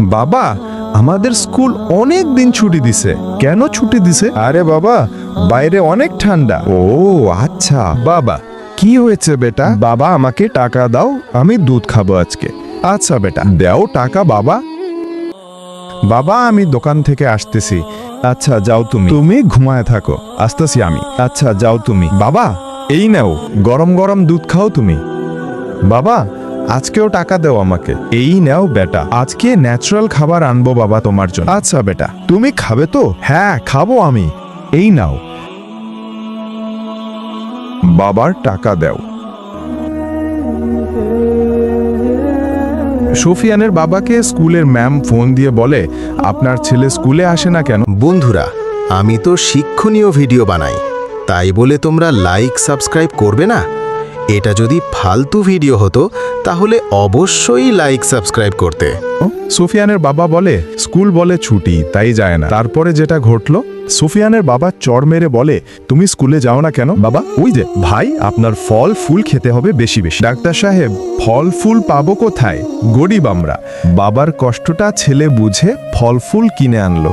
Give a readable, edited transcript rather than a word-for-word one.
বাবা, আমাদের স্কুল অনেক দিন ছুটি দিছে। কেন ছুটি দিছে? আরে বাবা, বাইরে অনেক ঠান্ডা। ও আচ্ছা। বাবা, কি হয়েছে বেটা? বাবা, আমাকে টাকা দাও, আমি দুধ খাবো আজকে। আচ্ছা বেটা, দাও টাকা বাবা। বাবা, আমি দোকান থেকে আসতেছি। আচ্ছা যাও তুমি। তুমি ঘুমায় থাকো, আসতেছি আমি। আচ্ছা যাও তুমি। বাবা, এই নাও, গরম গরম দুধ খাও তুমি। বাবা, আজকেও টাকা দাও আমাকে। এই নাও বেটা, আজকে ন্যাচারাল খাবার আনবো বাবা তোমার জন্য। আচ্ছা বেটা, তুমি খাবে তো? হ্যাঁ খাবো আমি। এই নাও। বাবার টাকা দাও। সুফিয়ানের বাবাকে স্কুলের ম্যাম ফোন দিয়ে বলে, আপনার ছেলে স্কুলে আসে না কেন? বন্ধুরা, আমি তো শিক্ষণীয় ভিডিও বানাই, তাই বলে তোমরা লাইক সাবস্ক্রাইব করবে না? এটা যদি ফালতু ভিডিও হতো তাহলে অবশ্যই লাইক সাবস্ক্রাইব করতে। সুফিয়ানের বাবা বলে, স্কুল বলে ছুটি, তাই যায় না। তারপরে যেটা ঘটলো, সুফিয়ানের বাবা চড় মেরে বলে, তুমি স্কুলে যাও না কেন? বাবা, ওই যে ভাই, আপনার ফল ফুল খেতে হবে বেশি বেশি। ডাক্তার সাহেব, ফল ফুল পাবো কোথায়? গরিব আমরা। বাবার কষ্টটা ছেলে বুঝে ফল ফুল কিনে আনলো।